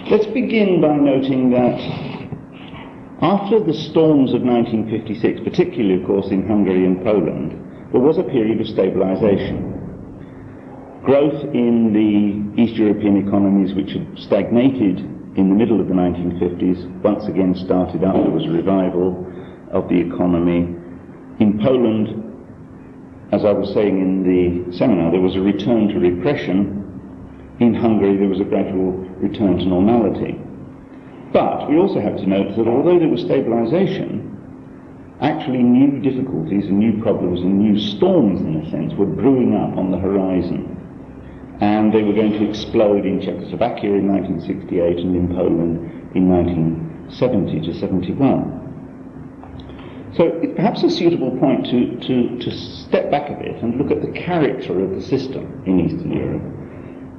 Let's begin by noting that after the storms of 1956, particularly, of course, in Hungary and Poland, there was a period of stabilization. Growth in the East European economies, which had stagnated in the middle of the 1950s, once again started up. There was a revival of the economy. In Poland, as I was saying in the seminar, there was a return to repression. In Hungary, there was a gradual return to normality. But we also have to note that although there was stabilization, actually new difficulties and new problems and new storms, in a sense, were brewing up on the horizon. And they were going to explode in Czechoslovakia in 1968 and in Poland in 1970 to 71. So it's perhaps a suitable point to step back a bit and look at the character of the system in Eastern Europe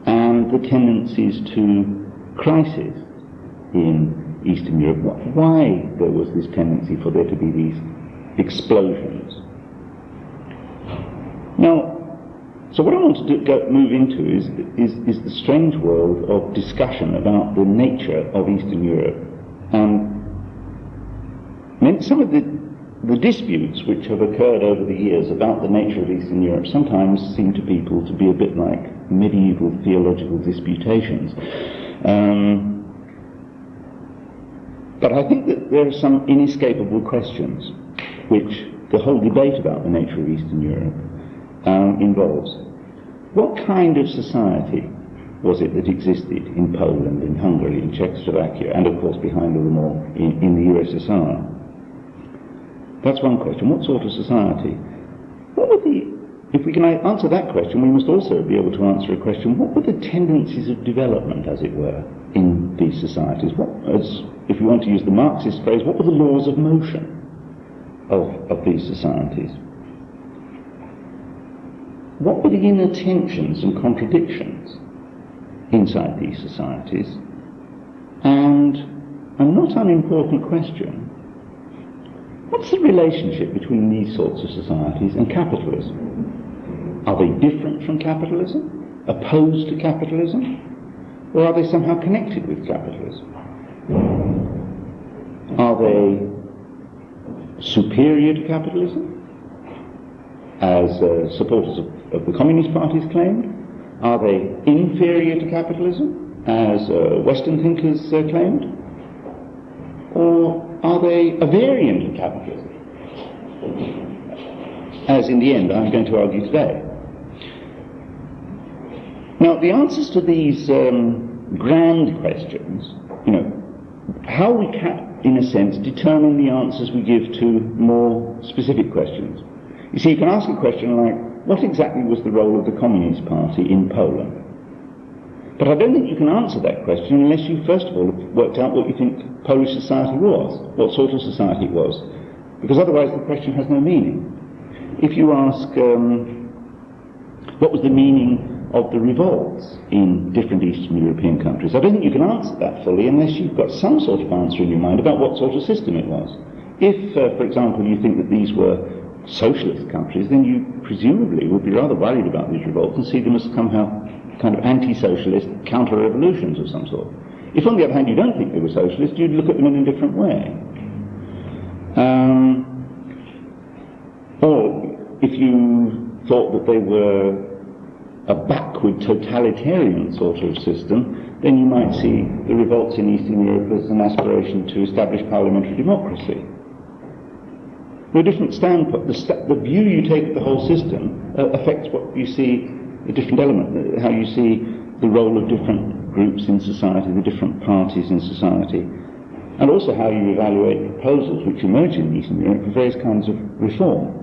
and the tendencies to crisis in Eastern Europe, why there was this tendency for there to be these explosions. Now, so what I want to move into is the strange world of discussion about the nature of Eastern Europe. And some of the disputes which have occurred over the years about the nature of Eastern Europe sometimes seem to people to be a bit like medieval theological disputations. But I think that there are some inescapable questions which the whole debate about the nature of Eastern Europe involves. What kind of society was it that existed in Poland, in Hungary, in Czechoslovakia, and of course behind all them all in the USSR? That's one question. What sort of society? If we can answer that question, we must also be able to answer a question: what were the tendencies of development, as it were, in these societies? If you want to use the Marxist phrase, what were the laws of motion of these societies? What were the inner tensions and contradictions inside these societies? And a not unimportant question: what's the relationship between these sorts of societies and capitalism? Are they different from capitalism? Opposed to capitalism? Or are they somehow connected with capitalism? Are they superior to capitalism, as supporters of the Communist parties claimed? Are they inferior to capitalism, as Western thinkers claimed? Or are they a variant of capitalism, as in the end I'm going to argue today? Now, the answers to these grand questions, how we can, in a sense, determine the answers we give to more specific questions. You see, you can ask a question like, what exactly was the role of the Communist Party in Poland? But I don't think you can answer that question unless you first of all have worked out what you think Polish society was, what sort of society it was, because otherwise the question has no meaning. If you ask, what was the meaning of the revolts in different Eastern European countries, I don't think you can answer that fully unless you've got some sort of answer in your mind about what sort of system it was. If, for example, you think that these were socialist countries, then you presumably would be rather worried about these revolts and see them as somehow kind of anti-socialist counter-revolutions of some sort. If, on the other hand, you don't think they were socialist, you'd look at them in a different way. Or if you thought that they were a backward totalitarian sort of system, then you might see the revolts in Eastern Europe as an aspiration to establish parliamentary democracy. There are different standpoints. The view you take of the whole system affects what you see, the different element, how you see the role of different groups in society, the different parties in society, and also how you evaluate proposals which emerge in Eastern Europe for various kinds of reform.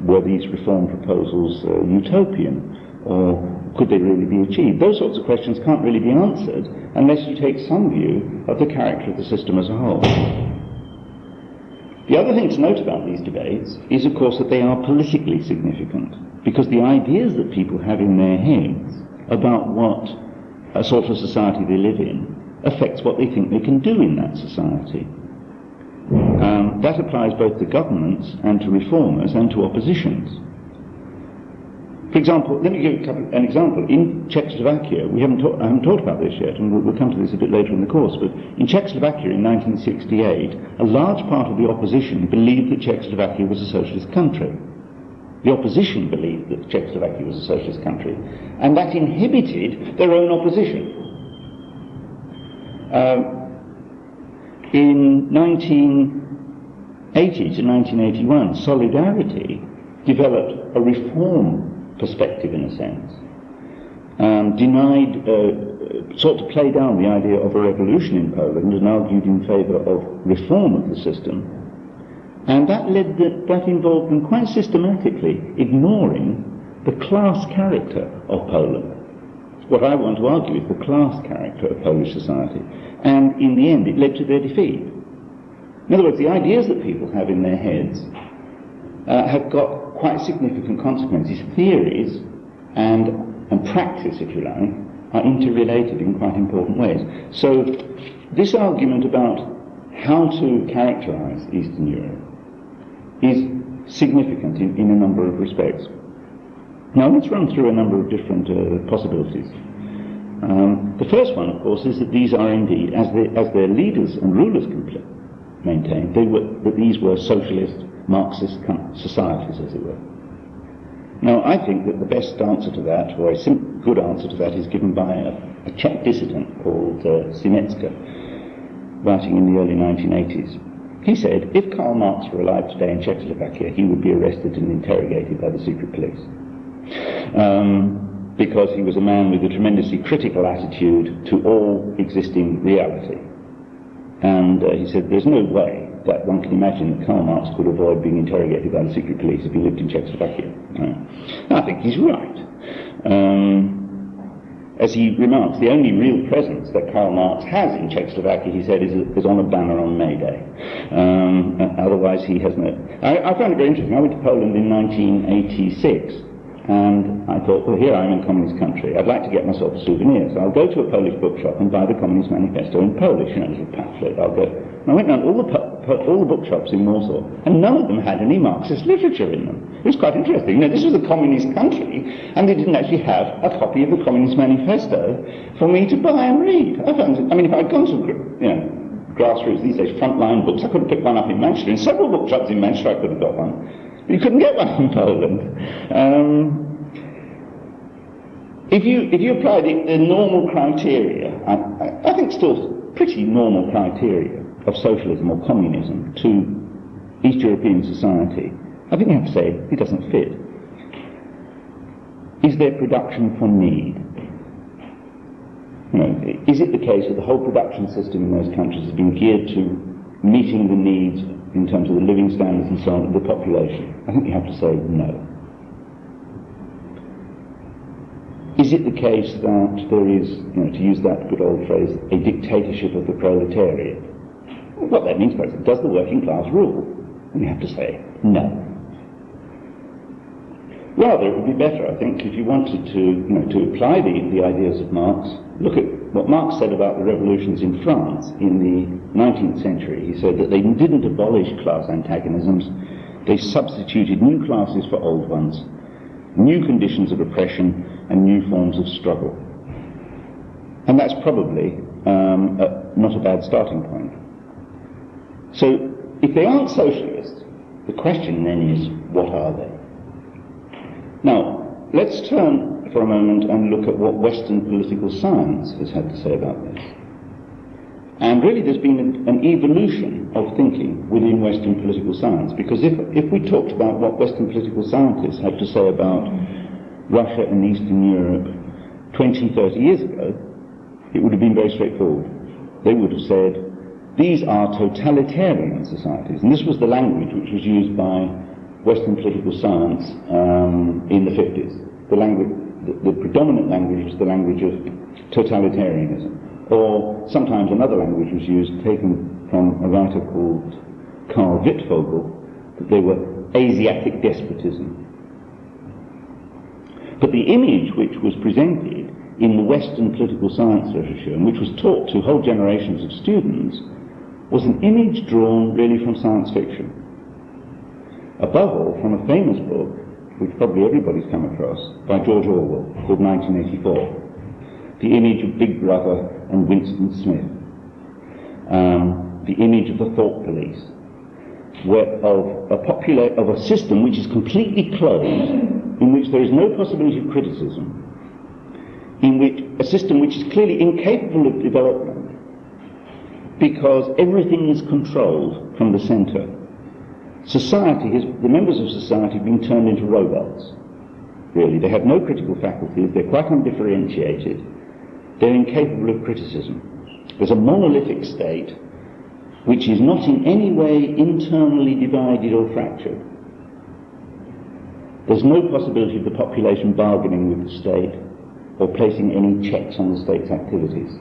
Were these reform proposals utopian, or could they really be achieved? Those sorts of questions can't really be answered unless you take some view of the character of the system as a whole. The other thing to note about these debates is, of course, that they are politically significant, because the ideas that people have in their heads about what a sort of society they live in affects what they think they can do in that society. That applies both to governments and to reformers and to oppositions. For example, let me give an example. In Czechoslovakia, I haven't talked about this yet, and we'll come to this a bit later in the course, but in Czechoslovakia in 1968, a large part of the opposition believed that Czechoslovakia was a socialist country. The opposition believed that Czechoslovakia was a socialist country, and that inhibited their own opposition. In 1980 to 1981, Solidarity developed a reform perspective, in a sense, sought to play down the idea of a revolution in Poland and argued in favour of reform of the system. And that involved them quite systematically ignoring the class character of Poland. What I want to argue is the class character of Polish society. And in the end, it led to their defeat. In other words, the ideas that people have in their heads have got quite significant consequences. Theories and practice, if you like, are interrelated in quite important ways. So this argument about how to characterize Eastern Europe is significant in a number of respects. Now let's run through a number of different possibilities. The first one, of course, is that these are indeed, as their leaders and rulers maintained, that these were socialist, Marxist societies, as it were. Now, I think that the best answer to that, or a good answer to that, is given by a Czech dissident called Simetska, writing in the early 1980s. He said, if Karl Marx were alive today in Czechoslovakia, he would be arrested and interrogated by the secret police. Because he was a man with a tremendously critical attitude to all existing reality. And he said, there's no way that one can imagine that Karl Marx could avoid being interrogated by the secret police if he lived in Czechoslovakia. I think he's right. As he remarks, the only real presence that Karl Marx has in Czechoslovakia, he said, is on a banner on May Day. Otherwise he has no... I found it very interesting. I went to Poland in 1986, and I thought, well, here I am in a communist country. I'd like to get myself a souvenir. So I'll go to a Polish bookshop and buy the Communist Manifesto in Polish, a little pamphlet. I'll go. And I went around all the bookshops in Warsaw, and none of them had any Marxist literature in them. It was quite interesting. This was a communist country, and they didn't actually have a copy of the Communist Manifesto for me to buy and read. If I'd gone to, grassroots these days, frontline books, I could have picked one up in Manchester. In several bookshops in Manchester, I could have got one. You couldn't get one in Poland. If you apply the normal criteria, I think still pretty normal criteria of socialism or communism to East European society, I think you have to say it doesn't fit. Is there production for need? Is it the case that the whole production system in those countries has been geared to meeting the needs in terms of the living standards and so on of the population? I think you have to say no. Is it the case that there is, to use that good old phrase, a dictatorship of the proletariat? What that means, basically, does the working class rule? And you have to say no. Rather, it would be better, I think, if you wanted to apply the ideas of Marx, look at what Marx said about the revolutions in France in the 19th century. He said that they didn't abolish class antagonisms, they substituted new classes for old ones, new conditions of oppression and new forms of struggle. And that's probably not a bad starting point. So, if they aren't socialists, the question then is, what are they? Now, let's turn for a moment and look at what Western political science has had to say about this. And really there's been an evolution of thinking within Western political science, because if we talked about what Western political scientists had to say about Russia and Eastern Europe 20, 30 years ago, it would have been very straightforward. They would have said, these are totalitarian societies. And this was the language which was used by Western political science in the 50s. The predominant language was the language of totalitarianism. Or sometimes another language was used, taken from a writer called Karl Wittfogel, that they were Asiatic despotism. But the image which was presented in the Western political science literature, and which was taught to whole generations of students, was an image drawn really from science fiction. Above all, from a famous book which probably everybody's come across, by George Orwell, called 1984. The image of Big Brother and Winston Smith. The image of the thought police, of a system which is completely closed, in which there is no possibility of criticism, in which a system which is clearly incapable of development because everything is controlled from the centre. The members of society have been turned into robots, really. They have no critical faculties, they're quite undifferentiated, they're incapable of criticism. There's a monolithic state which is not in any way internally divided or fractured. There's no possibility of the population bargaining with the state or placing any checks on the state's activities.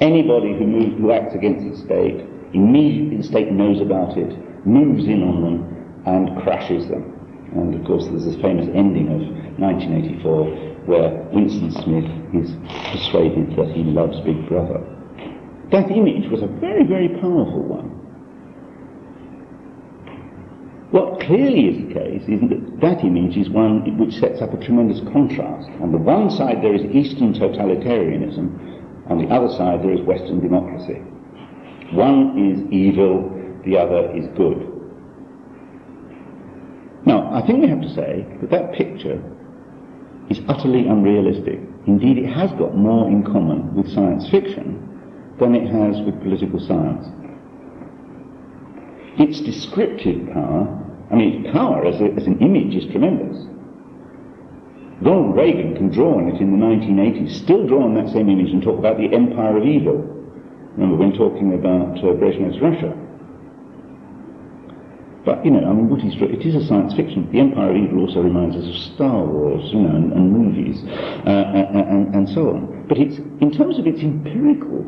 Anybody who acts against the state, immediately the state knows about it, moves in on them and crashes them. And of course there's this famous ending of 1984 where Winston Smith is persuaded that he loves Big Brother. That image was a very, very powerful one. What clearly is the case is that that image is one which sets up a tremendous contrast. On the one side there is Eastern totalitarianism, on the other side there is Western democracy. One is evil, the other is good. Now, I think we have to say that that picture is utterly unrealistic. Indeed, it has got more in common with science fiction than it has with political science. Its descriptive power, its power as an image is tremendous. Ronald Reagan can draw on it in the 1980s, still draw on that same image and talk about the empire of evil. Remember when talking about Brezhnev's Russia. But, it is a science fiction. The Empire of Evil also reminds us of Star Wars, and movies, and so on. But in terms of its empirical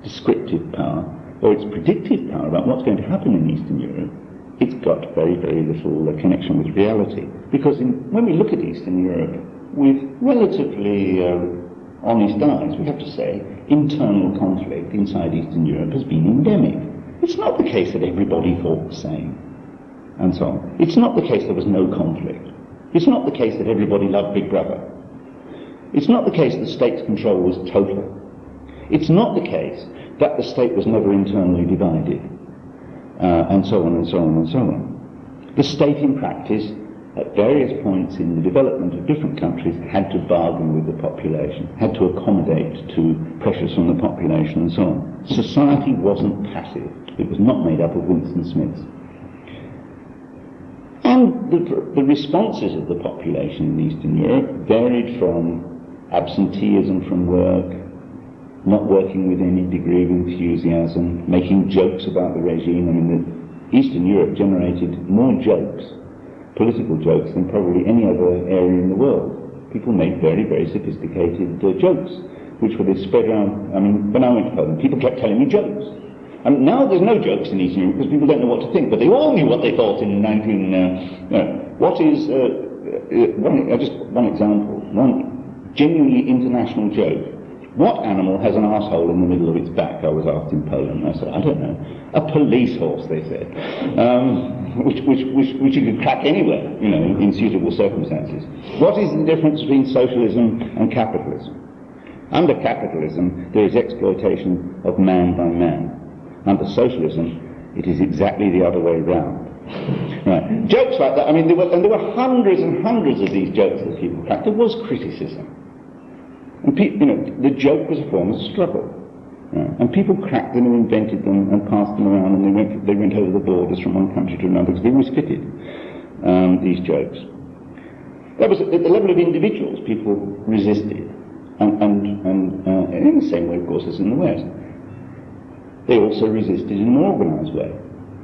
descriptive power, or its predictive power about what's going to happen in Eastern Europe, it's got very, very little connection with reality. Because when we look at Eastern Europe with relatively honest eyes, we have to say, internal conflict inside Eastern Europe has been endemic. It's not the case that everybody thought the same, and so on. It's not the case there was no conflict. It's not the case that everybody loved Big Brother. It's not the case that state's control was total. It's not the case that the state was never internally divided, and so on and so on and so on. The state in practice, at various points in the development of different countries, had to bargain with the population, had to accommodate to pressures from the population and so on. Society wasn't passive. It was not made up of Winston Smiths. And the responses of the population in Eastern Europe varied from absenteeism from work, not working with any degree of enthusiasm, making jokes about the regime. Eastern Europe generated more jokes, political jokes, than probably any other area in the world. People made very, very sophisticated jokes, which were spread around. When I went to Poland, people kept telling me jokes. Now there's no jokes in Eastern Europe because people don't know what to think, but they all knew what they thought in one example, one genuinely international joke. What animal has an arsehole in the middle of its back? I was asked in Poland. I said, I don't know. A police horse, they said, which you could crack anywhere, in suitable circumstances. What is the difference between socialism and capitalism? Under capitalism, there is exploitation of man by man. Under socialism, it is exactly the other way round. Right. Jokes like that. There were hundreds and hundreds of these jokes that people cracked. There was criticism. And the joke was a form of struggle, and people cracked them and invented them and passed them around, and they went over the borders from one country to another because they always fitted these jokes. That was at the level of individuals. People resisted, and in the same way, of course, as in the West. They also resisted in an organised way.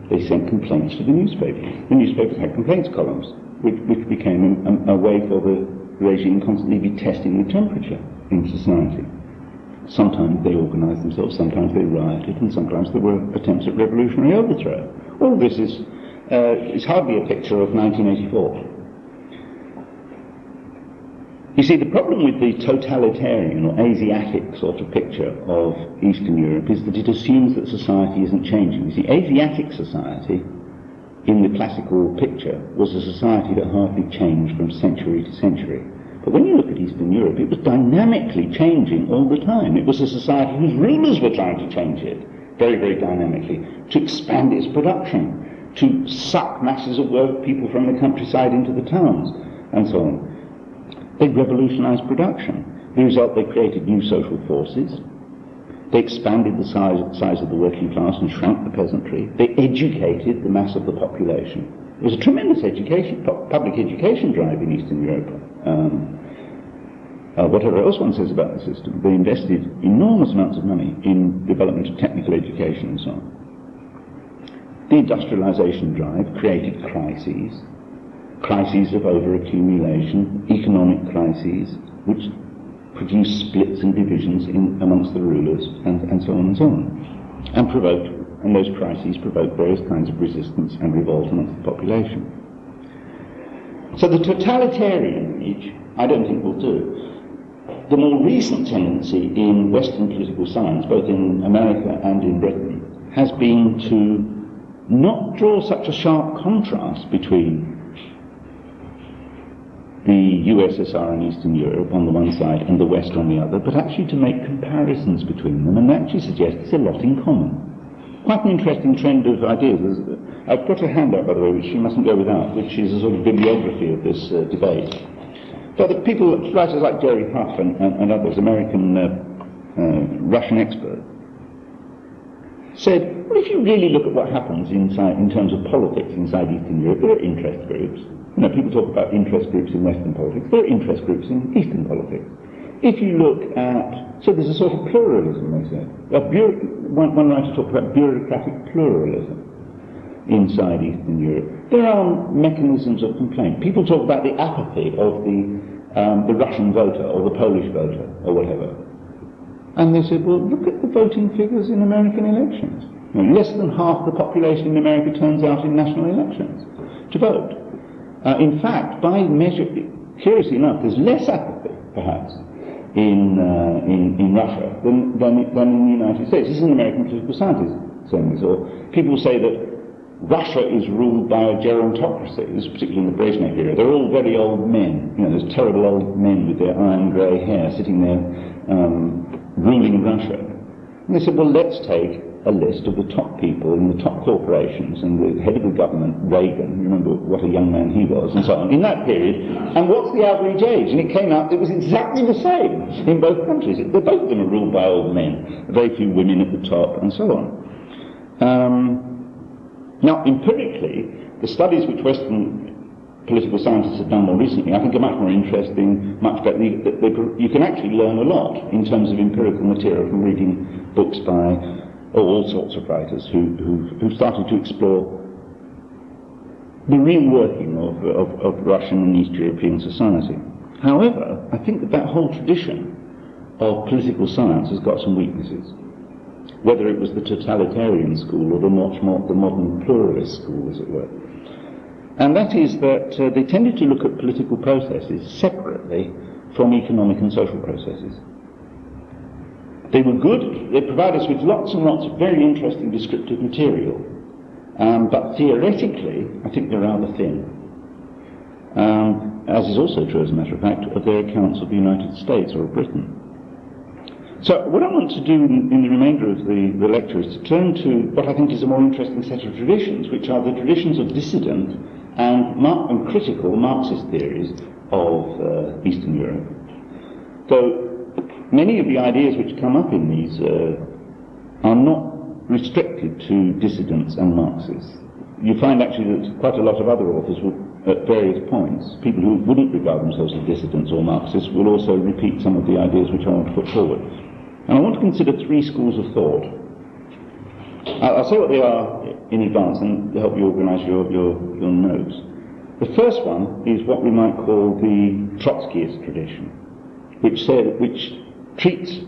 They sent complaints to the newspapers. The newspapers had complaints columns, which became a way for the regime constantly be testing the temperature in society. Sometimes they organised themselves, sometimes they rioted, and sometimes there were attempts at revolutionary overthrow. All this is hardly a picture of 1984. You see, the problem with the totalitarian or Asiatic sort of picture of Eastern Europe is that it assumes that society isn't changing. You see, Asiatic society in the classical picture, was a society that hardly changed from century to century. But when you look at Eastern Europe, it was dynamically changing all the time. It was a society whose rulers were trying to change it very, very dynamically, to expand its production, to suck masses of work people from the countryside into the towns, and so on. They revolutionized production. The result, they created new social forces. They expanded the size of the working class and shrank the peasantry. They educated the mass of the population. There was a tremendous public education drive in Eastern Europe. Whatever else one says about the system, they invested enormous amounts of money in development of technical education and so on. The industrialization drive created crises of over-accumulation, economic crises, which produced splits and divisions amongst the rulers, and so on and so on. And those crises provoked various kinds of resistance and revolt amongst the population. So the totalitarian image, I don't think will do. The more recent tendency in Western political science, both in America and in Britain, has been to not draw such a sharp contrast between the USSR and Eastern Europe on the one side and the West on the other, but actually to make comparisons between them and actually suggest there's a lot in common. Quite an interesting trend of ideas. I've got a handout, by the way, which you mustn't go without, which is a sort of bibliography of this debate. So the people, writers like Jerry Huff and others, American Russian expert, said, well, if you really look at what happens in terms of politics inside Eastern Europe, there are interest groups. You know, people talk about interest groups in Western politics. There are interest groups in Eastern politics. If you look at, so there's a sort of pluralism, they said. One writer talked about bureaucratic pluralism inside Eastern Europe. There are mechanisms of complaint. People talk about the apathy of the Russian voter or the Polish voter or whatever. And they said, well, look at the voting figures in American elections. You know, less than half the population in America turns out in national elections to vote. In fact, by measure, curiously enough, there's less apathy, perhaps, in Russia than in the United States. This is an American political scientist saying this. Or people say that Russia is ruled by a gerontocracy. This is particularly in the Brezhnev era. They're all very old men. You know, those terrible old men with their iron grey hair sitting there ruling Russia. And they said, well, let's take a list of the top people in the top corporations and the head of the government, Reagan, remember what a young man he was, and so on, in that period, and what's the average age? And it came out, it was exactly the same in both countries. Both of them are ruled by old men, very few women at the top, and so on. Now, empirically, the studies which Western political scientists have done more recently, I think are much more interesting, much better. You can actually learn a lot in terms of empirical material from reading books by all sorts of writers who've started to explore the real working of Russian and East European society. However, I think that whole tradition of political science has got some weaknesses, whether it was the totalitarian school or the modern pluralist school, as it were. And that is that they tended to look at political processes separately from economic and social processes. They were good, they provide us with lots and lots of very interesting descriptive material, but theoretically, I think they're rather thin. As is also true, as a matter of fact, of their accounts of the United States or of Britain. So what I want to do in the remainder of the lecture is to turn to what I think is a more interesting set of traditions, which are the traditions of dissident and critical Marxist theories of Eastern Europe. So many of the ideas which come up in these are not restricted to dissidents and Marxists. You find actually that quite a lot of other authors will, at various points, people who wouldn't regard themselves as dissidents or Marxists will also repeat some of the ideas which I want to put forward. And I want to consider three schools of thought. I'll say what they are in advance and help you organise your notes. The first one is what we might call the Trotskyist tradition, which treats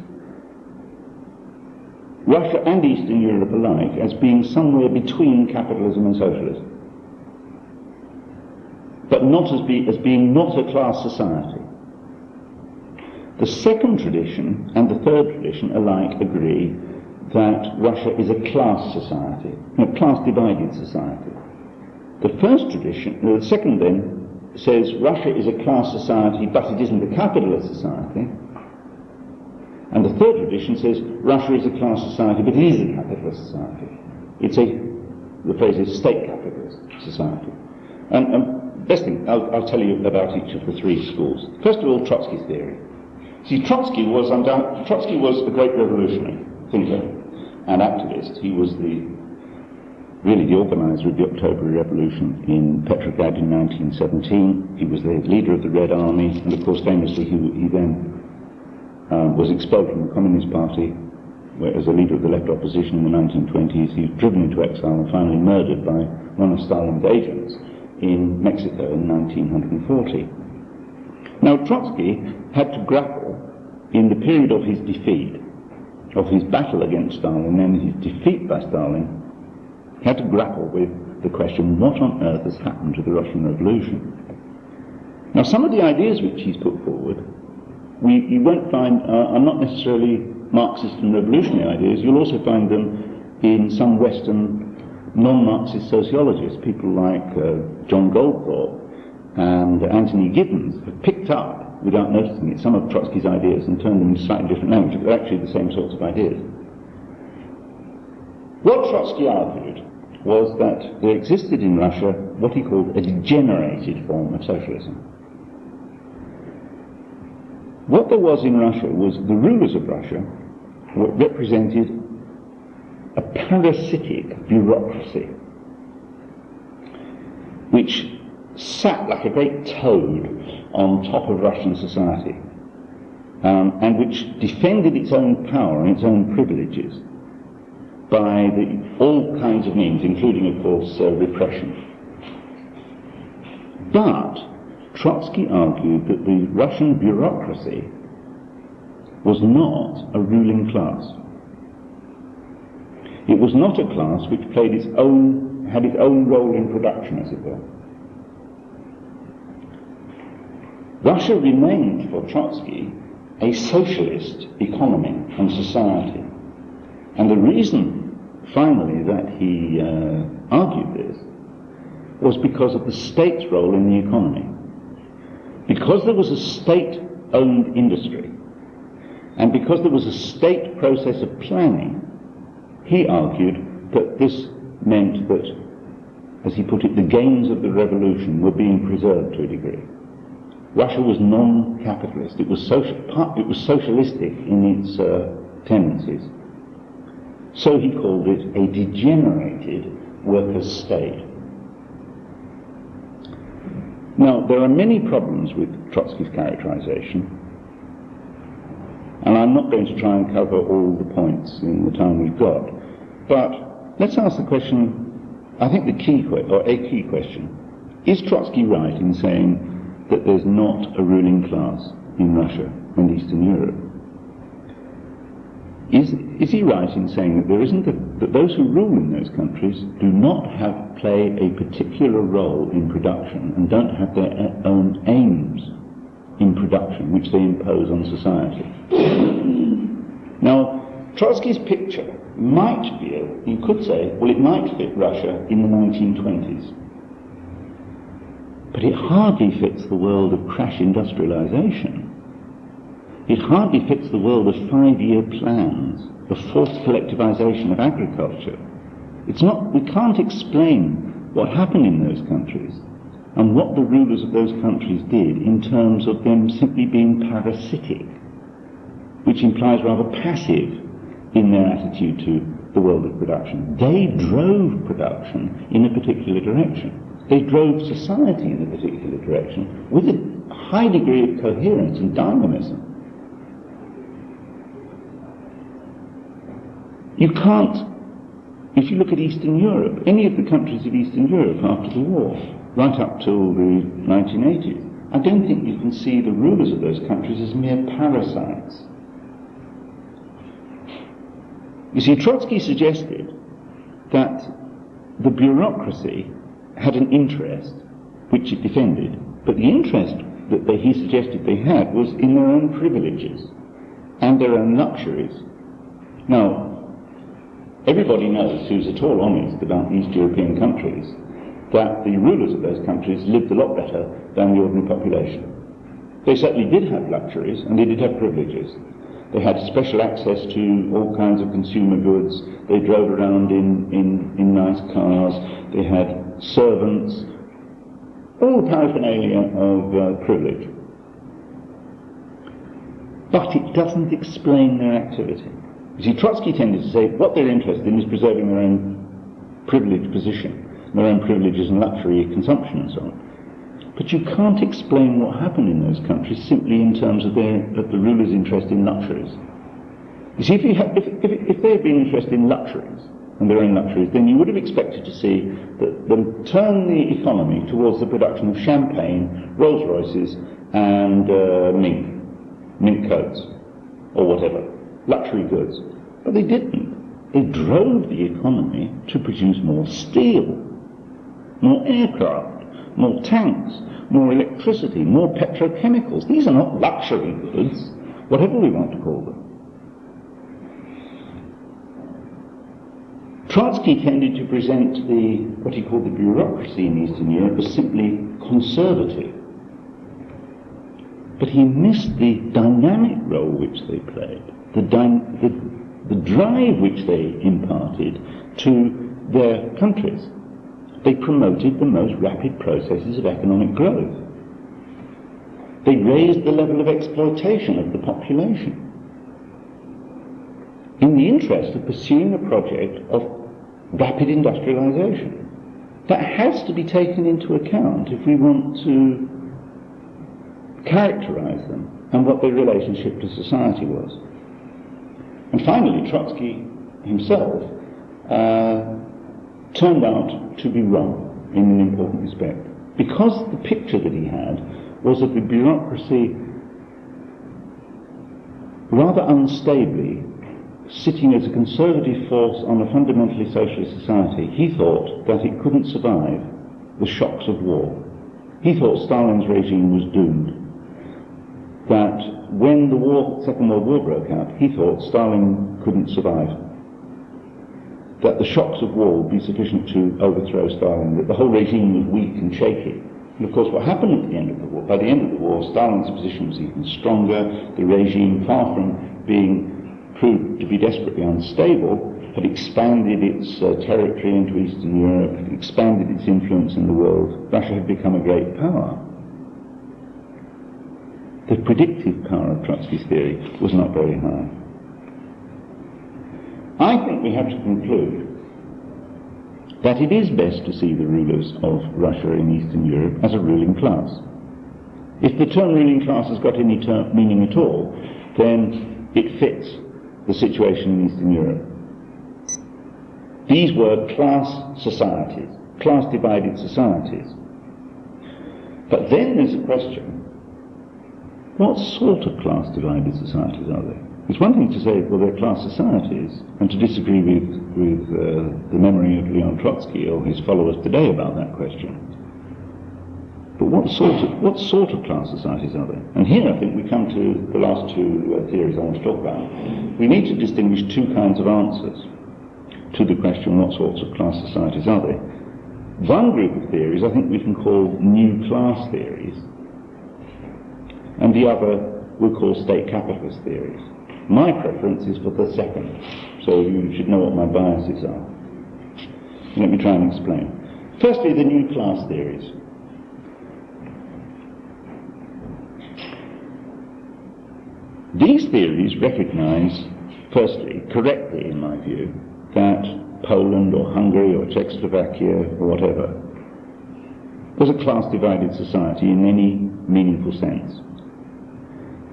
Russia and Eastern Europe alike as being somewhere between capitalism and socialism, but not as being not a class society. The second tradition and the third tradition alike agree that Russia is a class society, a class-divided society. The first tradition, the second then, says Russia is a class society, but it isn't a capitalist society. And the third tradition says Russia is a class society, but it is a capitalist society. The phrase is state capitalist society. And best thing, I'll tell you about each of the three schools. First of all, Trotsky's theory. See, Trotsky was a great revolutionary thinker and activist. He was really the organizer of the October Revolution in Petrograd in 1917. He was the leader of the Red Army, and of course famously he then was expelled from the Communist Party as a leader of the left opposition in the 1920s. He was driven into exile and finally murdered by one of Stalin's agents in Mexico in 1940. Now Trotsky had to grapple in the period of his defeat, of his battle against Stalin and his defeat by Stalin. He had to grapple with the question, what on earth has happened to the Russian Revolution? Now some of the ideas which he's put forward, you won't find are not necessarily Marxist and revolutionary ideas. You'll also find them in some Western non-Marxist sociologists, people like John Goldthorpe and Anthony Giddens have picked up, without noticing it, some of Trotsky's ideas and turned them into slightly different language, but they're actually the same sorts of ideas. What Trotsky argued was that there existed in Russia what he called a degenerated form of socialism. What there was in Russia was the rulers of Russia represented a parasitic bureaucracy which sat like a great toad on top of Russian society and which defended its own power and its own privileges by all kinds of means, including, of course, repression. But Trotsky argued that the Russian bureaucracy was not a ruling class. It was not a class which had its own role in production, as it were. Russia remained, for Trotsky, a socialist economy and society. And the reason, finally, that he argued this was because of the state's role in the economy. Because there was a state-owned industry, and because there was a state process of planning, he argued that this meant that, as he put it, the gains of the revolution were being preserved to a degree. Russia was non-capitalist. It was socialistic in its tendencies. So he called it a degenerated workers' state. Now, there are many problems with Trotsky's characterization, and I'm not going to try and cover all the points in the time we've got, but let's ask the question, I think a key question. Is Trotsky right in saying that there's not a ruling class in Russia and Eastern Europe? Is he right in saying that there isn't that those who rule in those countries do not play a particular role in production and don't have their own aims in production which they impose on society? Now, Trotsky's picture might be, you could say, well, it might fit Russia in the 1920s. But it hardly fits the world of crash industrialization. It hardly fits the world of 5-year plans, the forced collectivization of agriculture. We can't explain what happened in those countries and what the rulers of those countries did in terms of them simply being parasitic, which implies rather passive in their attitude to the world of production. They drove production in a particular direction. They drove society in a particular direction with a high degree of coherence and dynamism. You can't, if you look at Eastern Europe, any of the countries of Eastern Europe after the war, right up till the 1980s, I don't think you can see the rulers of those countries as mere parasites. You see, Trotsky suggested that the bureaucracy had an interest which it defended, but the interest that he suggested they had was in their own privileges and their own luxuries. Now, everybody knows who's at all honest about East European countries that the rulers of those countries lived a lot better than the ordinary population. They certainly did have luxuries, and they did have privileges. They had special access to all kinds of consumer goods. They drove around in nice cars. They had servants, all the paraphernalia of privilege. But it doesn't explain their activity. You see, Trotsky tended to say what they're interested in is preserving their own privileged position, their own privileges and luxury consumption and so on. But you can't explain what happened in those countries simply in terms of the rulers' interest in luxuries. You see, if they had been interested in luxuries, and their own luxuries, then you would have expected to see them turn the economy towards the production of champagne, Rolls Royces, and mink coats, or whatever, luxury goods. But they didn't. They drove the economy to produce more steel, more aircraft, more tanks, more electricity, more petrochemicals. These are not luxury goods, whatever we want to call them. Trotsky tended to present what he called the bureaucracy in Eastern Europe as simply conservative. But he missed the dynamic role which they played, the drive which they imparted to their countries. They promoted the most rapid processes of economic growth. They raised the level of exploitation of the population in the interest of pursuing a project of rapid industrialization. That has to be taken into account if we want to characterize them and what their relationship to society was. And finally, Trotsky himself turned out to be wrong in an important respect, because the picture that he had was of the bureaucracy rather unstably sitting as a conservative force on a fundamentally socialist society. He thought that it couldn't survive the shocks of war. He thought Stalin's regime was doomed. That when the Second World War broke out, he thought Stalin couldn't survive. That the shocks of war would be sufficient to overthrow Stalin, that the whole regime was weak and shaky. And of course what happened at the end of the war, by the end of the war, Stalin's position was even stronger. The regime, far from being proved to be desperately unstable, had expanded its territory into Eastern Europe, had expanded its influence in the world. Russia had become a great power. The predictive power of Trotsky's theory was not very high. I think we have to conclude that it is best to see the rulers of Russia in Eastern Europe as a ruling class. If the term ruling class has got any meaning at all, then it fits the situation in Eastern Europe. These were class societies, class-divided societies. But then there's a question: what sort of class-divided societies are they? It's one thing to say, well, they're class societies, and to disagree with the memory of Leon Trotsky or his followers today about that question. But what sort of class societies are they? And here I think we come to the last two theories I want to talk about. We need to distinguish two kinds of answers to the question, what sorts of class societies are they? One group of theories I think we can call new class theories, and the other we'll call state capitalist theories. My preference is for the second, so you should know what my biases are. Let me try and explain. Firstly, the new class theories. These theories recognize, firstly, correctly in my view, that Poland or Hungary or Czechoslovakia or whatever was a class-divided society in any meaningful sense.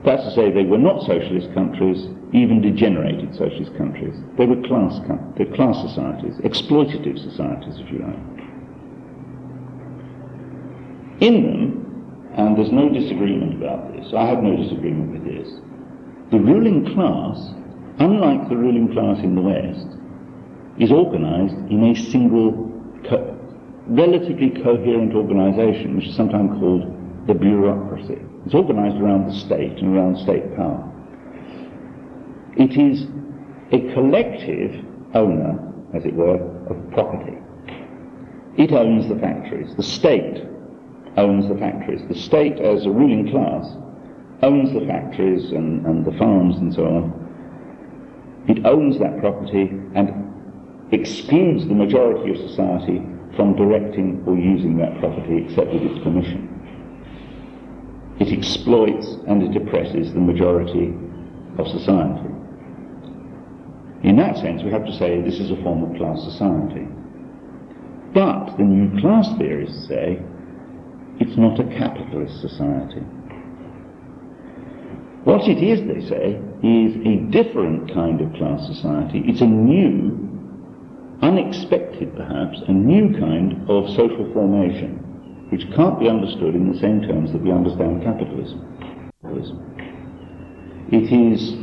That's to say, they were not socialist countries, even degenerated socialist countries. They were class societies, exploitative societies, if you like. In them, and there's no disagreement about this, I have no disagreement with this, the ruling class, unlike the ruling class in the West, is organized in a single, relatively coherent organization, which is sometimes called the bureaucracy. It's organized around the state and around state power. It is a collective owner, as it were, of property. it owns the factories. The state owns the factories. The state, as a ruling class, owns the factories and the farms and so on. It owns that property and excludes the majority of society from directing or using that property except with its permission. It exploits and it oppresses the majority of society. In that sense, we have to say this is a form of class society. But the new class theorists say it's not a capitalist society. What it is, they say, is a different kind of class society. It's a new, unexpected perhaps, a new kind of social formation which can't be understood in the same terms that we understand capitalism. It is,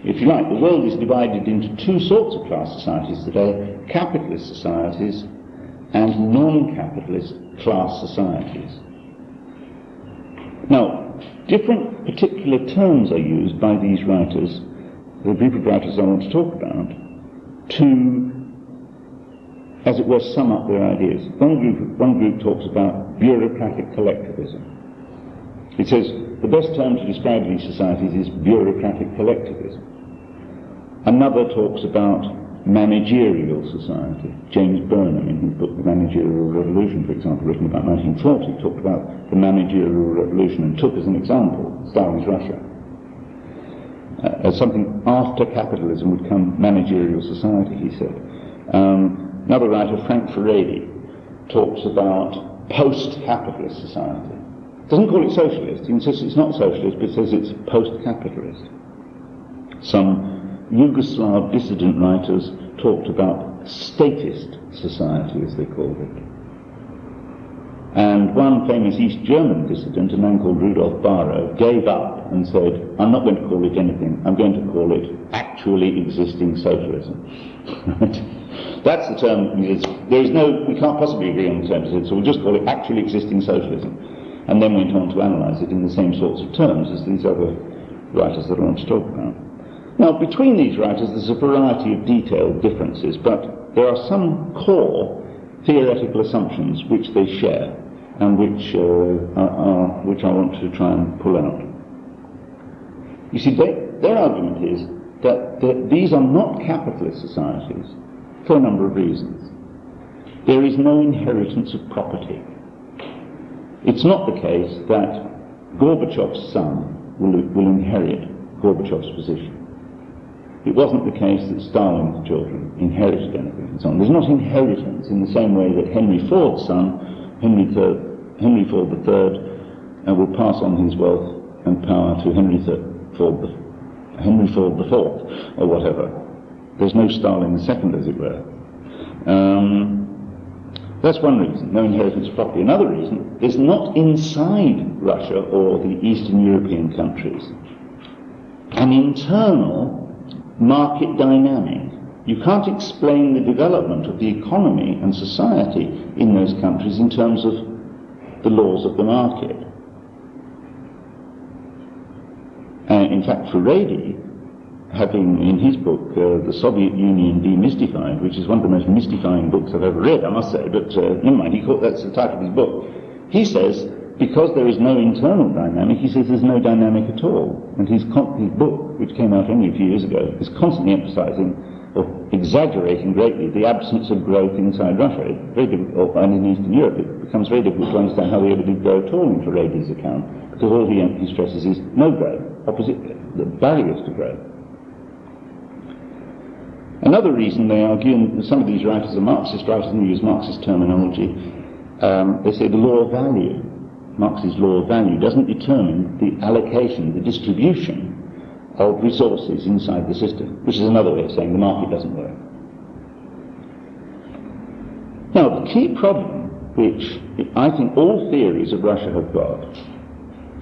if you like, the world is divided into two sorts of class societies today: capitalist societies and non-capitalist class societies. Now, different particular terms are used by these writers, the group of writers I want to talk about, to, as it were, sum up their ideas. One group talks about bureaucratic collectivism. It says the best term to describe these societies is bureaucratic collectivism. Another talks about managerial society. James Burnham, in his book The Managerial Revolution, for example, written about 1940, talked about the managerial revolution and took as an example Stalin's Russia. As something after capitalism would come managerial society, he said. Another writer, Frank Furedi, talks about post-capitalist society. Doesn't call it socialist. He insists it's not socialist, but says it's post-capitalist. Some Yugoslav dissident writers talked about statist society, as they called it. And one famous East German dissident, a man called Rudolf Barrow, gave up and said, I'm not going to call it anything, I'm going to call it actually existing socialism. That's the term. There is no, we can't possibly agree on the term, so we'll just call it actually existing socialism. And then went on to analyse it in the same sorts of terms as these other writers that I want to talk about. Now, between these writers there's a variety of detailed differences, but there are some core theoretical assumptions which they share and which I want to try and pull out. You see, their argument is that these are not capitalist societies for a number of reasons. There is no inheritance of property. It's not the case that Gorbachev's son will inherit Gorbachev's position. It wasn't the case that Stalin's children inherited anything and so on. There's not inheritance in the same way that Henry Ford's son, Henry Ford III, will pass on his wealth and power to Henry Ford IV, or whatever. There's no Stalin II, as it were. That's one reason, no inheritance of property. Another reason, there's not inside Russia or the Eastern European countries an internal market dynamic. You can't explain the development of the economy and society in those countries in terms of the laws of the market. In fact, Furedi, having in his book The Soviet Union Demystified, which is one of the most mystifying books I've ever read, I must say, but never mind, that's the title of his book. He says, because there is no internal dynamic, he says there's no dynamic at all. And his book, which came out only a few years ago, is constantly emphasizing or exaggerating greatly the absence of growth inside Russia. It's very difficult, and in Eastern Europe it becomes very difficult to understand how they ever did grow at all in Furedi's account, because all he stresses is no growth, opposite the barriers to growth. Another reason they argue, and some of these writers are Marxist writers and use Marxist terminology, they say the law of value, Marx's law of value, doesn't determine the allocation, the distribution of resources inside the system, which is another way of saying the market doesn't work. Now, the key problem, which I think all theories of Russia have got,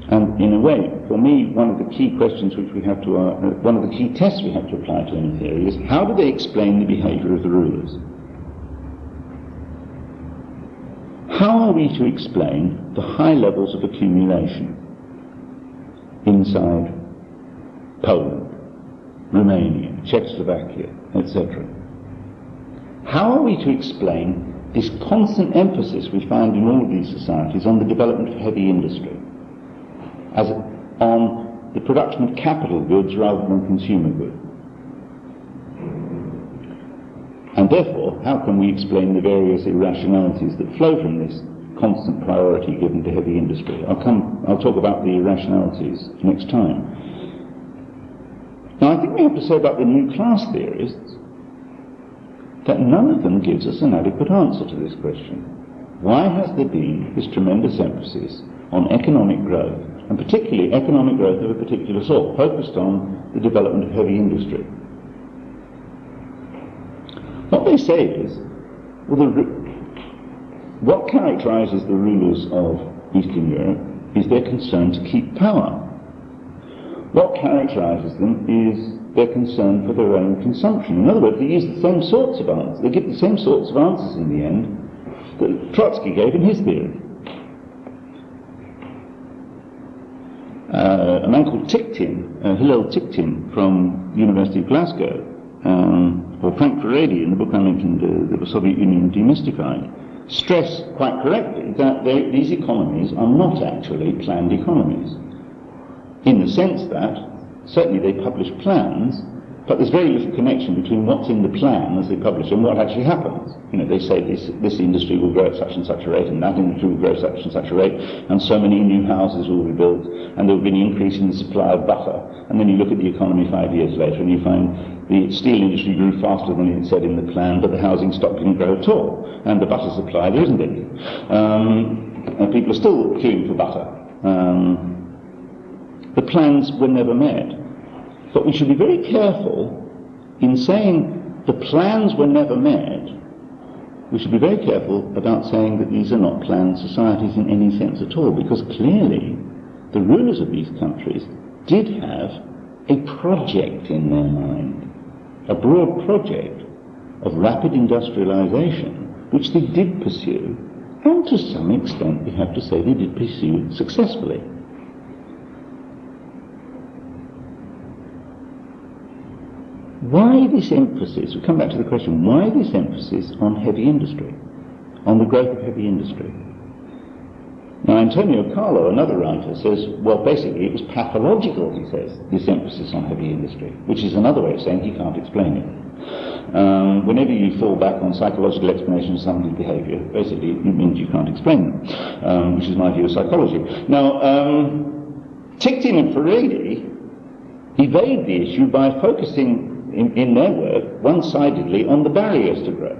and in a way, for me, one of the key questions which we have to, one of the key tests we have to apply to any theory is how do they explain the behavior of the rulers? How are we to explain the high levels of accumulation inside Poland, Romania, Czechoslovakia, etc.? How are we to explain this constant emphasis we find in all of these societies on the development of heavy industry, as on the production of capital goods rather than consumer goods. And therefore, how can we explain the various irrationalities that flow from this constant priority given to heavy industry? I'll talk about the irrationalities next time. Now, I think we have to say about the new class theorists that none of them gives us an adequate answer to this question. Why has there been this tremendous emphasis on economic growth, and particularly economic growth of a particular sort, focused on the development of heavy industry? What they say is, well, what characterizes the rulers of Eastern Europe is their concern to keep power. What characterizes them is their concern for their own consumption. In other words, they use the same sorts of answers. They give the same sorts of answers in the end that Trotsky gave in his theory. A man called Tikhtin, Hillel Tikhtin from the University of Glasgow, or Frank Furedi in the book I mentioned, The Soviet Union Demystified, stress quite correctly that these economies are not actually planned economies, in the sense that certainly they publish plans, but there's very little connection between what's in the plan as they publish and what actually happens. You know, they say this industry will grow at such and such a rate, and that industry will grow at such and such a rate, and so many new houses will be built, and there will be an increase in the supply of butter. And then you look at the economy 5 years later, and you find the steel industry grew faster than it said in the plan, but the housing stock didn't grow at all, and the butter supply, there isn't any. And people are still queuing for butter. The plans were never met. But we should be very careful in saying the plans were never met. We should be very careful about saying that these are not planned societies in any sense at all, because clearly the rulers of these countries did have a project in their mind, a broad project of rapid industrialization, which they did pursue, and to some extent we have to say they did pursue successfully. Why this emphasis? We come back to the question, why this emphasis on heavy industry, on the growth of heavy industry? Now, Antonio Carlo, another writer, says, well, basically it was pathological, he says, this emphasis on heavy industry, which is another way of saying he can't explain it. Whenever you fall back on psychological explanation of somebody's behavior, basically it means you can't explain them, which is my view of psychology. Now, Tikhtin and Furedi evade the issue by focusing in their work one-sidedly on the barriers to growth.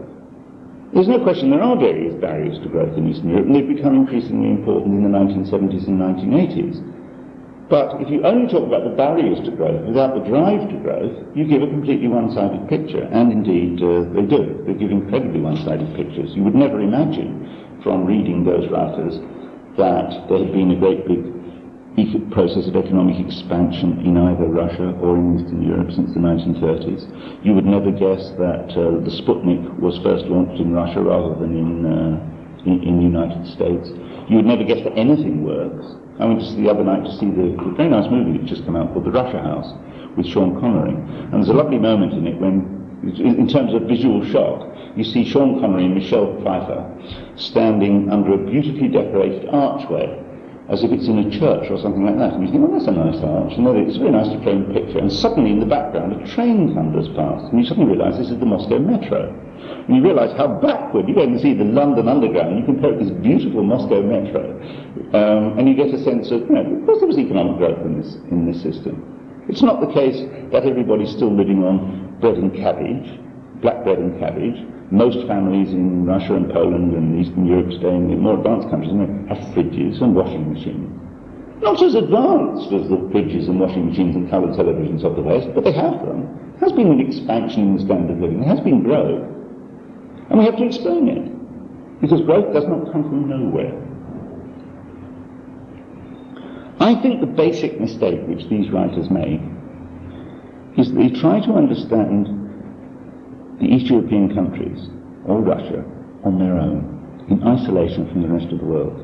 There's no question there are various barriers to growth in Eastern Europe, and they've become increasingly important in the 1970s and 1980s. But if you only talk about the barriers to growth without the drive to growth, you give a completely one-sided picture, and indeed they do. They give incredibly one-sided pictures. You would never imagine from reading those writers that there had been a great big process of economic expansion in either Russia or in Eastern Europe since the 1930s. You would never guess that the Sputnik was first launched in Russia rather than in the United States. You would never guess that anything works. I went the other night to see the very nice movie that's just come out called The Russia House with Sean Connery, and there's a lovely moment in it when, in terms of visual shock, you see Sean Connery and Michelle Pfeiffer standing under a beautifully decorated archway, as if it's in a church or something like that. And you think, well, that's a nice arch. And it's very nice to frame a picture. And suddenly in the background a train thunders past. And you suddenly realise this is the Moscow Metro. And you realise how backward, you go and see the London Underground, and you compare it to this beautiful Moscow Metro. And you get a sense of, of course there was economic growth in this system. It's not the case that everybody's still living on bread and cabbage, black bread and cabbage. Most families in Russia and Poland and Eastern Europe, staying in more advanced countries, have fridges and washing machines. Not as advanced as the fridges and washing machines and coloured televisions of the West, but they have them. There has been an expansion in the standard of living. There has been growth. And we have to explain it. Because growth does not come from nowhere. I think the basic mistake which these writers make is that they try to understand the East European countries, or Russia, on their own, in isolation from the rest of the world.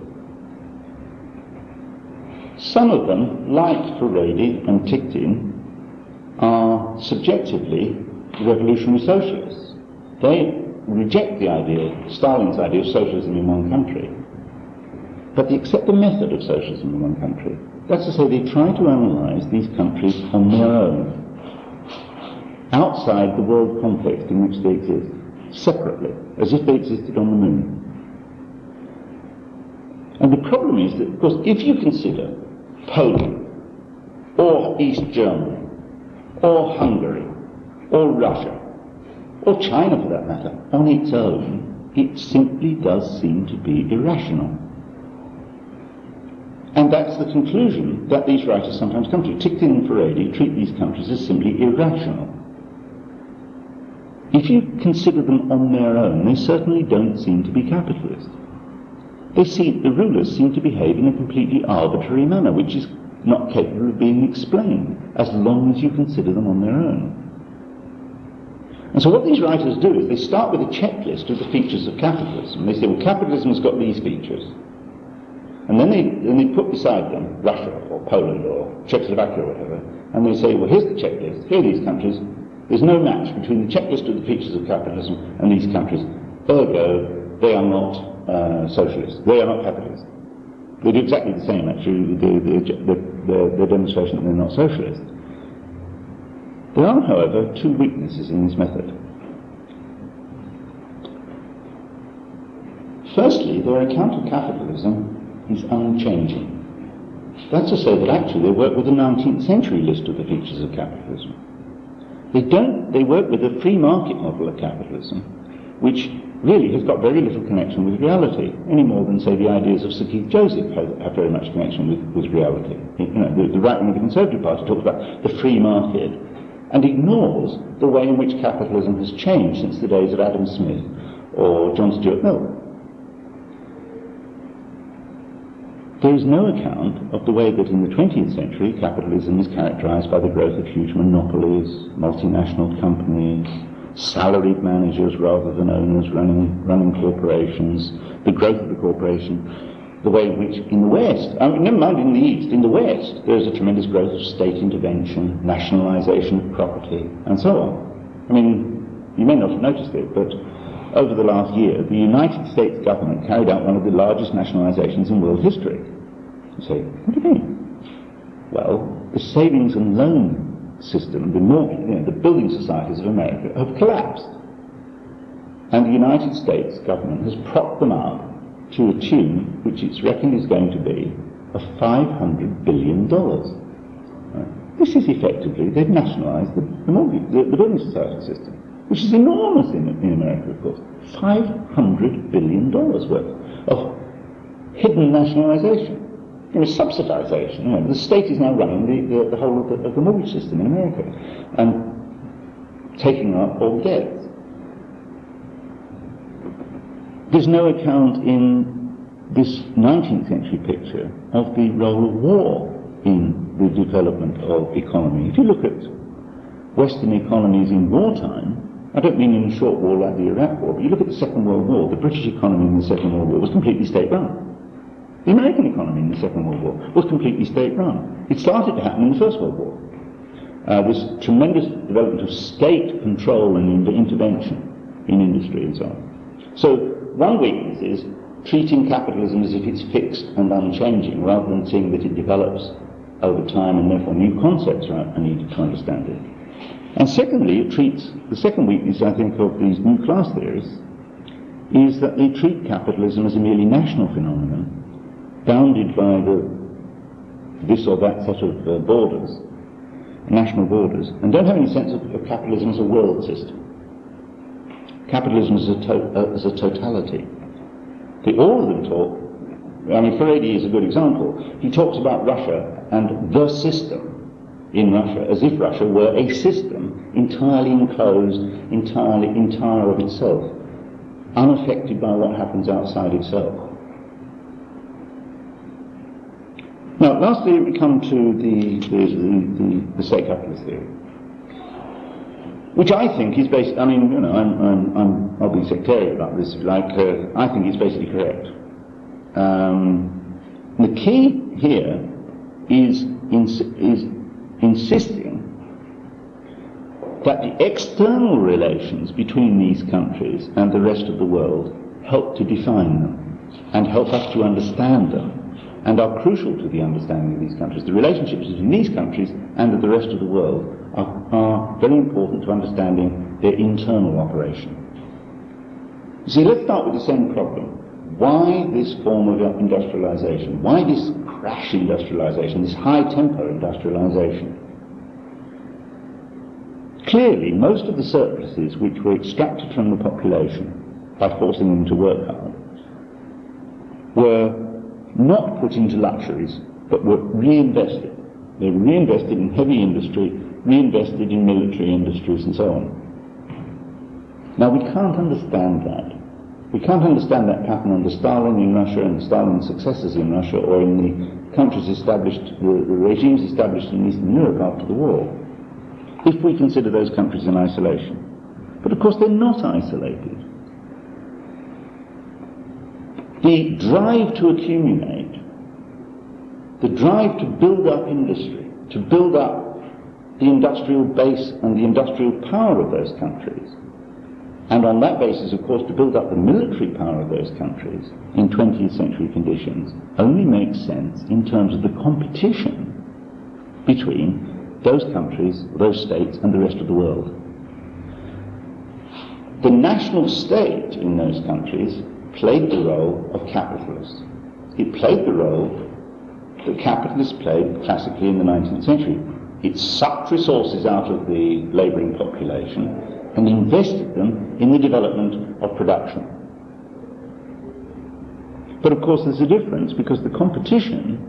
Some of them, like Furedi and Tikhtin, are subjectively revolutionary socialists. They reject the idea, Stalin's idea of socialism in one country, but they accept the method of socialism in one country. That's to say, they try to analyse these countries on their own, outside the world context in which they exist, separately, as if they existed on the moon. And the problem is that, of course, if you consider Poland, or East Germany, or Hungary, or Russia, or China for that matter, on its own, it simply does seem to be irrational. And that's the conclusion that these writers sometimes come to. Ticktin and Faraday treat these countries as simply irrational. If you consider them on their own, they certainly don't seem to be capitalist. The rulers seem to behave in a completely arbitrary manner, which is not capable of being explained, as long as you consider them on their own. And so what these writers do is they start with a checklist of the features of capitalism. They say, well, capitalism has got these features. And then they put beside them Russia or Poland or Czechoslovakia or whatever, and they say, well, here's the checklist, here are these countries. There's no match between the checklist of the features of capitalism and these countries. Ergo, they are not socialist. They are not capitalist. They do exactly the same, actually, the demonstration that they're not socialist. There are, however, two weaknesses in this method. Firstly, their account of capitalism is unchanging. That's to say that actually they work with a 19th century list of the features of capitalism. They work with a free market model of capitalism, which really has got very little connection with reality, any more than, say, the ideas of Sir Keith Joseph have very much connection with reality. The right wing of the Conservative Party talks about the free market and ignores the way in which capitalism has changed since the days of Adam Smith or John Stuart Mill. There is no account of the way that in the 20th century capitalism is characterized by the growth of huge monopolies, multinational companies, salaried managers rather than owners running corporations, the growth of the corporation, the way in which in the West, never mind in the East, in the West there is a tremendous growth of state intervention, nationalization of property, and so on. I mean, you may not have noticed it, but over the last year, the United States government carried out one of the largest nationalizations in world history. You say, what do you mean? Well, the savings and loan system, the mortgage, the building societies of America have collapsed. And the United States government has propped them up to a tune which it's reckoned is going to be of $500 billion. Right? This is effectively, they've nationalized the building society system, which is enormous in America, of course. $500 billion worth of hidden nationalization. Subsidization. The state is now running the whole of the mortgage system in America and taking up all the debts. There's no account in this 19th century picture of the role of war in the development of economy. If you look at Western economies in wartime, I don't mean in a short war like the Iraq War, but you look at the Second World War, the British economy in the Second World War was completely state-run. The American economy in the Second World War was completely state-run. It started to happen in the First World War. This tremendous development of state control and intervention in industry and so on. So one weakness is treating capitalism as if it's fixed and unchanging, rather than seeing that it develops over time and therefore new concepts are needed to understand it. And secondly, it treats, the second weakness, I think, of these new class theories is that they treat capitalism as a merely national phenomenon, bounded by this or that set of borders, national borders, and don't have any sense of capitalism as a world system. Capitalism as a totality. All of them talk, Faraday is a good example. He talks about Russia and the system in Russia as if Russia were a system entirely enclosed, entire of itself, unaffected by what happens outside itself. Now, lastly, we come to the state capitalist theory, which I think is based. I'll be sectarian about this, if you like. I think it's basically correct. The key here is insisting that the external relations between these countries and the rest of the world help to define them and help us to understand them and are crucial to the understanding of these countries. The relationships between these countries and the rest of the world are very important to understanding their internal operation. You see, let's start with the same problem. Why this form of industrialization? Why this crash industrialization, this high-tempo industrialization? Clearly, most of the surpluses which were extracted from the population by forcing them to work hard were not put into luxuries, but were reinvested. They were reinvested in heavy industry, reinvested in military industries, and so on. Now, we can't understand that. We can't understand that pattern under Stalin in Russia and Stalin's successors in Russia, or in the countries established, the regimes established in Eastern Europe after the war, if we consider those countries in isolation. But of course they're not isolated. The drive to accumulate, the drive to build up industry, to build up the industrial base and the industrial power of those countries, and on that basis, of course, to build up the military power of those countries in 20th century conditions, only makes sense in terms of the competition between those countries, those states, and the rest of the world. The national state in those countries played the role of capitalist. It played the role that capitalists played classically in the 19th century. It sucked resources out of the labouring population and invested them in the development of production. But of course there's a difference, because the competition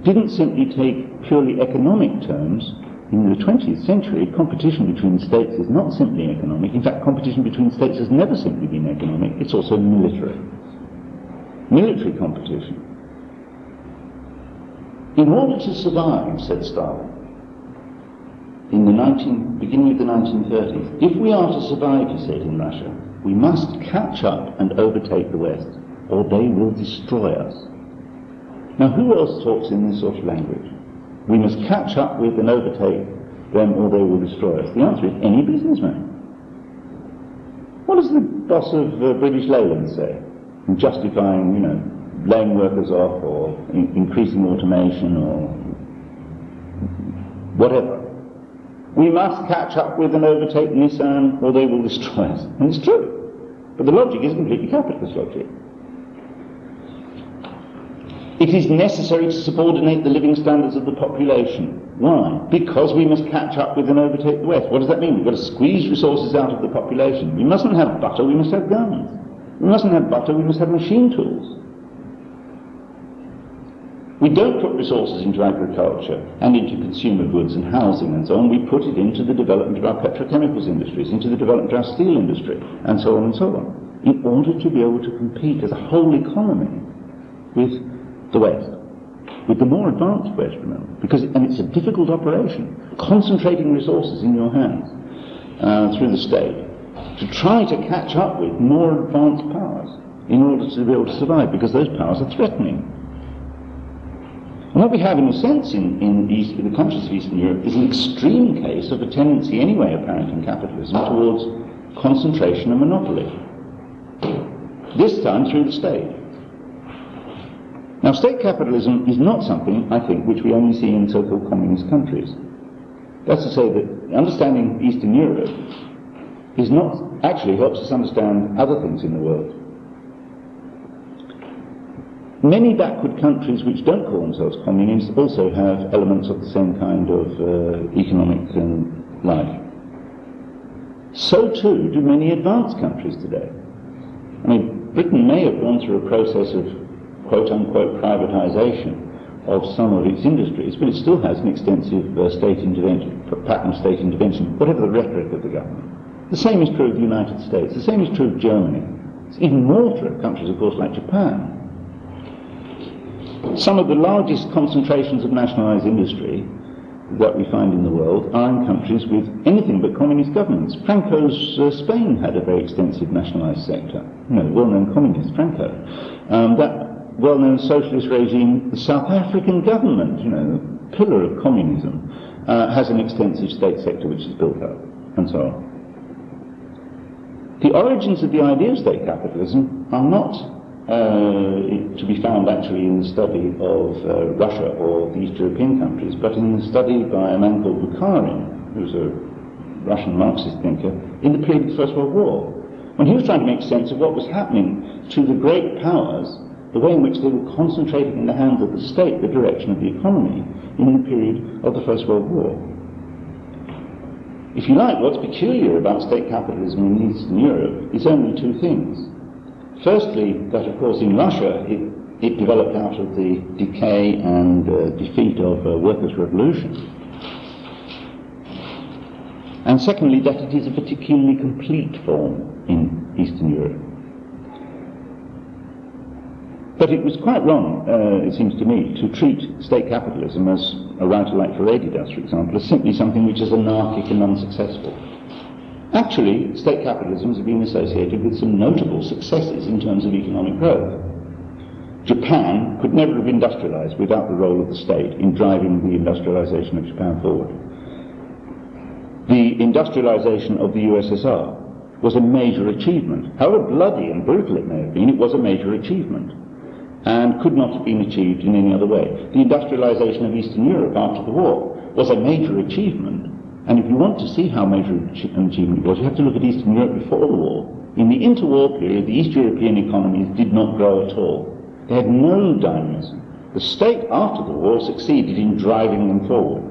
didn't simply take purely economic terms. In the 20th century, competition between states is not simply economic. In fact, competition between states has never simply been economic. It's also military. Military competition. In order to survive, said Stalin, in the beginning of the 1930s, if we are to survive, he said in Russia, we must catch up and overtake the West, or they will destroy us. Now, who else talks in this sort of language? We must catch up with and overtake them, or they will destroy us. The answer is any businessman. What does the boss of British Leyland say in justifying, laying workers off, or increasing automation, or whatever? We must catch up with and overtake Nissan, or they will destroy us. And it's true. But the logic is completely capitalist logic. It is necessary to subordinate the living standards of the population. Why? Because we must catch up with and overtake the West. What does that mean? We've got to squeeze resources out of the population. We mustn't have butter, we must have guns. We mustn't have butter, we must have machine tools. We don't put resources into agriculture and into consumer goods and housing and so on. We put it into the development of our petrochemicals industries, into the development of our steel industry, and so on and so on, in order to be able to compete as a whole economy with the West, with the more advanced West, remember, and it's a difficult operation, concentrating resources in your hands through the state to try to catch up with more advanced powers in order to be able to survive, because those powers are threatening. And what we have, in a sense, in the countries of Eastern Europe is an extreme case of a tendency, anyway apparent in capitalism, towards concentration and monopoly. This time through the state. Now, state capitalism is not something, I think, which we only see in so-called communist countries. That's to say that understanding Eastern Europe is not, actually helps us understand other things in the world. Many backward countries which don't call themselves communist also have elements of the same kind of economic life. So too do many advanced countries today. I mean, Britain may have gone through a process of quote-unquote privatization of some of its industries, but it still has an extensive state intervention, pattern of state intervention, whatever the rhetoric of the government. The same is true of the United States. The same is true of Germany. It's even more true of countries, of course, like Japan. Some of the largest concentrations of nationalized industry that we find in the world are in countries with anything but communist governments. Franco's Spain had a very extensive nationalized sector. Well-known communist, Franco. That well-known socialist regime, the South African government, the pillar of communism, has an extensive state sector which is built up. and so on. The origins of the idea of state capitalism are not to be found actually in the study of Russia or the East European countries, but in the study by a man called Bukharin, who's a Russian Marxist thinker, in the period of the First World War, when he was trying to make sense of what was happening to the great powers, the way in which they were concentrating in the hands of the state the direction of the economy in the period of the First World War. If you like, what's peculiar about state capitalism in Eastern Europe is only two things. Firstly, that of course in Russia it developed out of the decay and defeat of a workers' revolution. And secondly, that it is a particularly complete form in Eastern Europe. But it was quite wrong, it seems to me, to treat state capitalism, as a writer like Faraday does, for example, as simply something which is anarchic and unsuccessful. Actually, state capitalism has been associated with some notable successes in terms of economic growth. Japan could never have industrialized without the role of the state in driving the industrialization of Japan forward. The industrialization of the USSR was a major achievement. However bloody and brutal it may have been, it was a major achievement, and could not have been achieved in any other way. The industrialization of Eastern Europe after the war was a major achievement, and if you want to see how major an achievement it was, you have to look at Eastern Europe before the war. In the interwar period, the East European economies did not grow at all. They had no dynamism. The state after the war succeeded in driving them forward.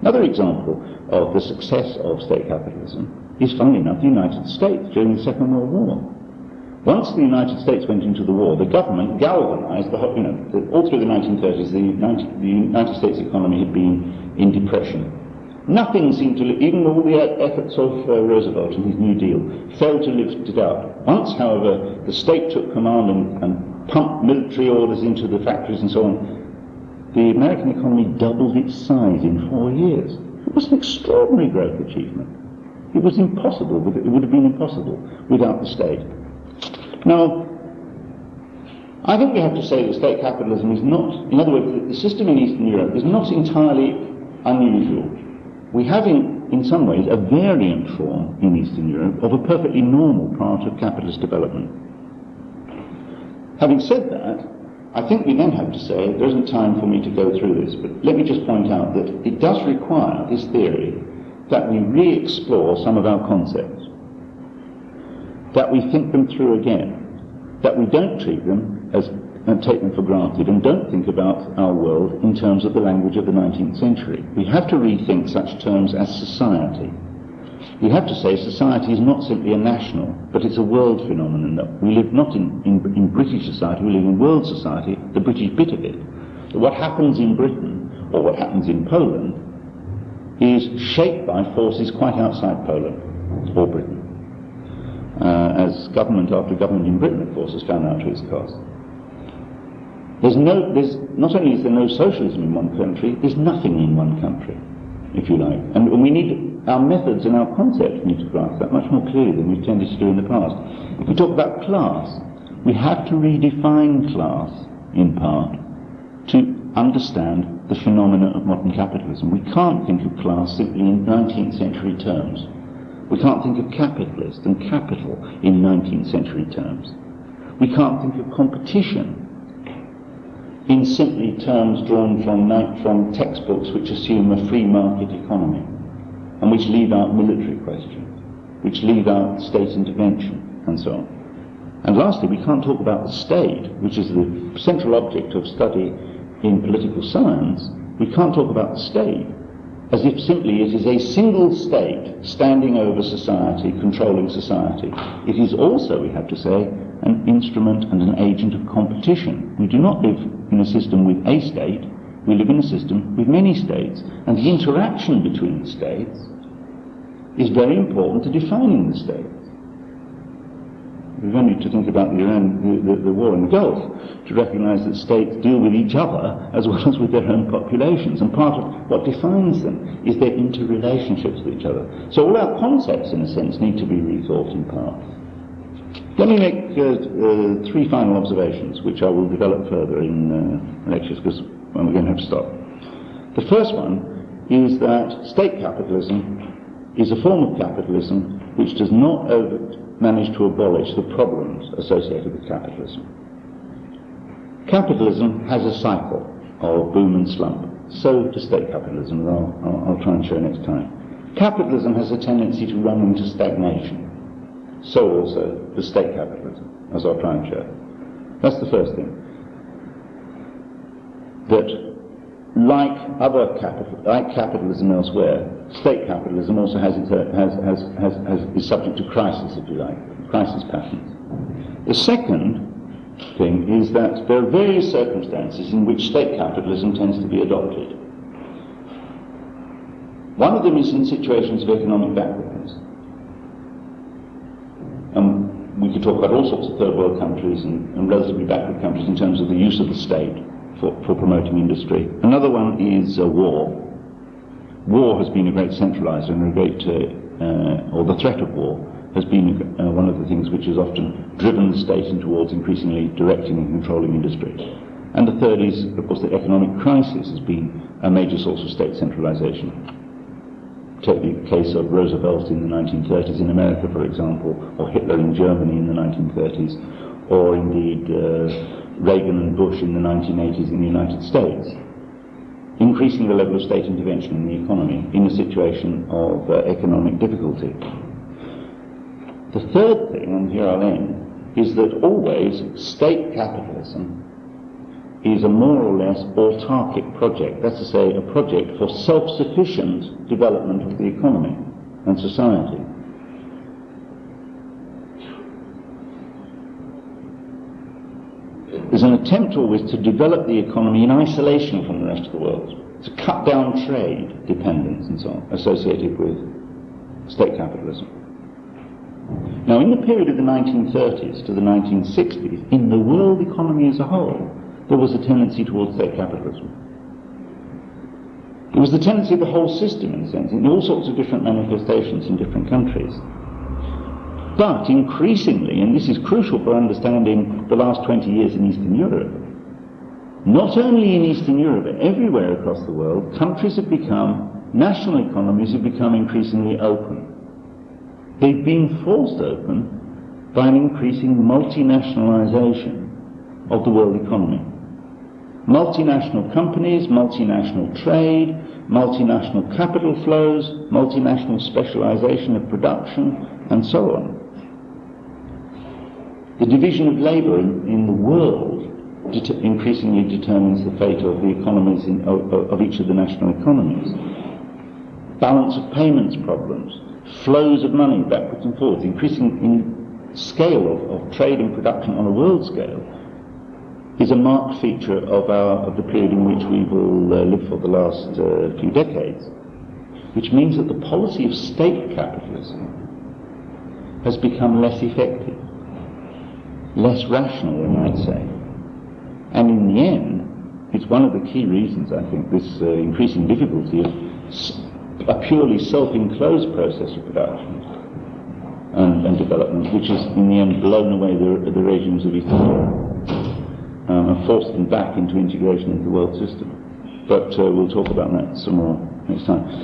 Another example of the success of state capitalism is, funnily enough, the United States during the Second World War. Once the United States went into the war, the government galvanized all through the 1930s, the United States economy had been in depression. Nothing seemed to, even all the efforts of Roosevelt and his New Deal, failed to lift it out. Once, however, the state took command and pumped military orders into the factories and so on, the American economy doubled its size in 4 years. It was an extraordinary growth achievement. It was impossible, it would have been impossible without the state. Now, I think we have to say that state capitalism is not, in other words, the system in Eastern Europe is not entirely unusual. We have in some ways a variant form in Eastern Europe of a perfectly normal part of capitalist development. Having said that, I think we then have to say, there isn't time for me to go through this, but let me just point out that it does require, this theory, that we re-explore some of our concepts, that we think them through again, that we don't treat them as and take them for granted and don't think about our world in terms of the language of the 19th century. We have to rethink such terms as society. We have to say society is not simply a national, but it's a world phenomenon. That we live not in British society, we live in world society, the British bit of it. That what happens in Britain, or what happens in Poland, is shaped by forces quite outside Poland or Britain. As government after government in Britain, of course, has found out to its cost. Not only is there no socialism in one country, there's nothing in one country, if you like. And we need, our methods and our concepts need to grasp that much more clearly than we've tended to do in the past. If we talk about class, we have to redefine class, in part, to understand the phenomena of modern capitalism. We can't think of class simply in 19th century terms. We can't think of capitalist and capital in 19th century terms. We can't think of competition in simply terms drawn from textbooks which assume a free market economy and which leave out military questions, which leave out state intervention, and so on. And lastly, we can't talk about the state, which is the central object of study in political science. We can't talk about the state as if simply it is a single state standing over society, controlling society. It is also, we have to say, an instrument and an agent of competition. We do not live in a system with a state, we live in a system with many states, and the interaction between the states is very important to defining the states. We've only to think about the war in the Gulf to recognize that states deal with each other as well as with their own populations, and part of what defines them is their interrelationships with each other. So all our concepts, in a sense, need to be rethought in part. Let me make three final observations, which I will develop further in lectures, because we're going to have to stop. The first one is that state capitalism is a form of capitalism which does not manage to abolish the problems associated with capitalism. Capitalism has a cycle of boom and slump. So does state capitalism, and I'll try and show next time. Capitalism has a tendency to run into stagnation. So also does state capitalism, as I'll try and show. That's the first thing. That like capitalism elsewhere, state capitalism also is subject to crisis, if you like, crisis patterns. The second thing is that there are various circumstances in which state capitalism tends to be adopted. One of them is in situations of economic backwardness. We could talk about all sorts of third world countries and relatively backward countries in terms of the use of the state for promoting industry. Another one is war. War has been a great centralizer and or the threat of war has been one of the things which has often driven the state towards increasingly directing and controlling industry. And the third is, of course, the economic crisis has been a major source of state centralization. Take the case of Roosevelt in the 1930s in America, for example, or Hitler in Germany in the 1930s, or indeed Reagan and Bush in the 1980s in the United States, increasing the level of state intervention in the economy in a situation of economic difficulty. The third thing, and here I'll end, is that always state capitalism is a more or less autarkic project, that's to say, a project for self-sufficient development of the economy and society. There's an attempt always to develop the economy in isolation from the rest of the world, to cut down trade dependence and so on, associated with state capitalism. Now, in the period of the 1930s to the 1960s, in the world economy as a whole, there was a tendency towards state capitalism. It was the tendency of the whole system, in a sense, in all sorts of different manifestations in different countries. But increasingly, and this is crucial for understanding the last 20 years in Eastern Europe, not only in Eastern Europe, but everywhere across the world, national economies have become increasingly open. They've been forced open by an increasing multinationalization of the world economy. Multinational companies, multinational trade, multinational capital flows, multinational specialization of production, and so on. The division of labour in the world increasingly determines the fate of the economies of each of the national economies. Balance of payments problems, flows of money backwards and forwards, increasing in scale of trade and production on a world scale, is a marked feature of the period in which we will live for the last few decades, which means that the policy of state capitalism has become less effective, less rational, we might say. And in the end, it's one of the key reasons, I think, this increasing difficulty of a purely self-enclosed process of production and development, which has in the end blown away the regimes of Eastern Europe. And forced them back into integration into the world system. But we'll talk about that some more next time.